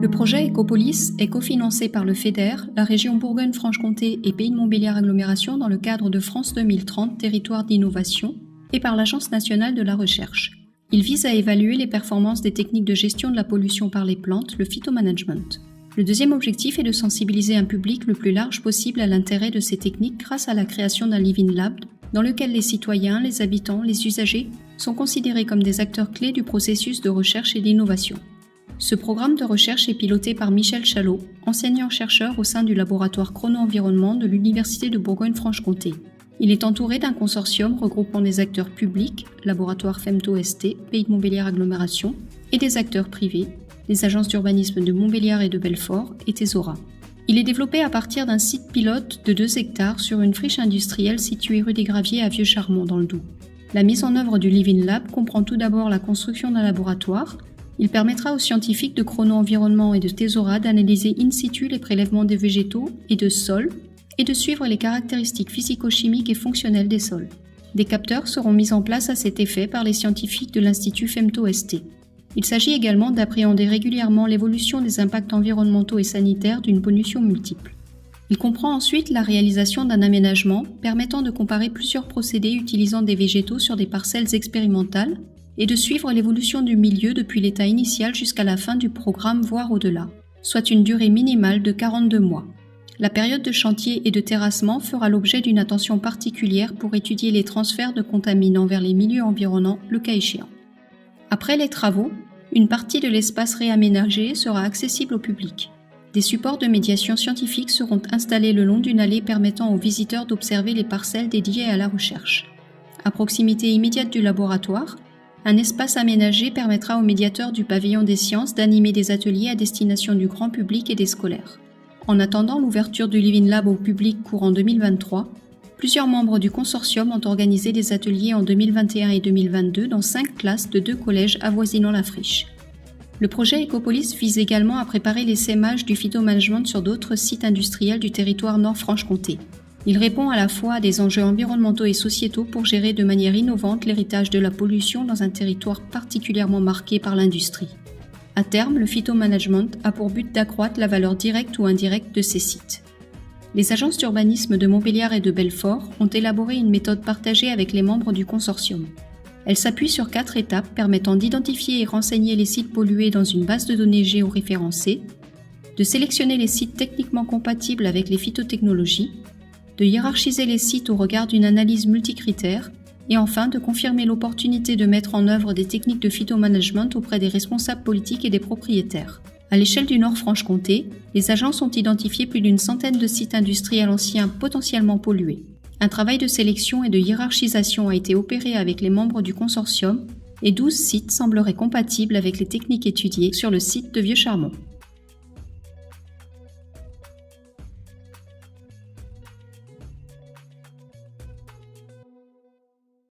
Le projet Ecopolis est cofinancé par le FEDER, la région Bourgogne-Franche-Comté et Pays de Montbéliard Agglomération dans le cadre de France 2030, Territoire d'innovation, et par l'Agence nationale de la recherche. Il vise à évaluer les performances des techniques de gestion de la pollution par les plantes, le phytomanagement. Le deuxième objectif est de sensibiliser un public le plus large possible à l'intérêt de ces techniques grâce à la création d'un Living Lab dans lequel les citoyens, les habitants, les usagers sont considérés comme des acteurs clés du processus de recherche et d'innovation. Ce programme de recherche est piloté par Michel Chalot, enseignant-chercheur au sein du laboratoire Chrono-Environnement de l'Université de Bourgogne-Franche-Comté. Il est entouré d'un consortium regroupant des acteurs publics, laboratoire FEMTO-ST, Pays de Montbéliard Agglomération, et des acteurs privés, les agences d'urbanisme de Montbéliard et de Belfort et Tesora. Il est développé à partir d'un site pilote de 2 hectares sur une friche industrielle située rue des Graviers à Vieux-Charmont dans le Doubs. La mise en œuvre du Living Lab comprend tout d'abord la construction d'un laboratoire. Il permettra aux scientifiques de Chrono-Environnement et de Tesora d'analyser in situ les prélèvements des végétaux et de sols et de suivre les caractéristiques physico-chimiques et fonctionnelles des sols. Des capteurs seront mis en place à cet effet par les scientifiques de l'Institut FEMTO-ST. Il s'agit également d'appréhender régulièrement l'évolution des impacts environnementaux et sanitaires d'une pollution multiple. Il comprend ensuite la réalisation d'un aménagement permettant de comparer plusieurs procédés utilisant des végétaux sur des parcelles expérimentales et de suivre l'évolution du milieu depuis l'état initial jusqu'à la fin du programme, voire au-delà, soit une durée minimale de 42 mois. La période de chantier et de terrassement fera l'objet d'une attention particulière pour étudier les transferts de contaminants vers les milieux environnants, le cas échéant. Après les travaux, une partie de l'espace réaménagé sera accessible au public. Des supports de médiation scientifique seront installés le long d'une allée permettant aux visiteurs d'observer les parcelles dédiées à la recherche. À proximité immédiate du laboratoire, un espace aménagé permettra aux médiateurs du pavillon des sciences d'animer des ateliers à destination du grand public et des scolaires. En attendant l'ouverture du Living Lab au public courant 2023, plusieurs membres du consortium ont organisé des ateliers en 2021 et 2022 dans 5 classes de 2 collèges avoisinant la friche. Le projet Ecopolis vise également à préparer l'essaimage du phytomanagement sur d'autres sites industriels du territoire Nord-Franche-Comté. Il répond à la fois à des enjeux environnementaux et sociétaux pour gérer de manière innovante l'héritage de la pollution dans un territoire particulièrement marqué par l'industrie. À terme, le phytomanagement a pour but d'accroître la valeur directe ou indirecte de ces sites. Les agences d'urbanisme de Montbéliard et de Belfort ont élaboré une méthode partagée avec les membres du consortium. Elle s'appuie sur 4 étapes permettant d'identifier et renseigner les sites pollués dans une base de données géoréférencée, de sélectionner les sites techniquement compatibles avec les phytotechnologies, de hiérarchiser les sites au regard d'une analyse multicritère et enfin de confirmer l'opportunité de mettre en œuvre des techniques de phytomanagement auprès des responsables politiques et des propriétaires. À l'échelle du Nord-Franche-Comté, les agences ont identifié plus d'une centaine de sites industriels anciens potentiellement pollués. Un travail de sélection et de hiérarchisation a été opéré avec les membres du consortium et 12 sites sembleraient compatibles avec les techniques étudiées sur le site de Vieux-Charmont.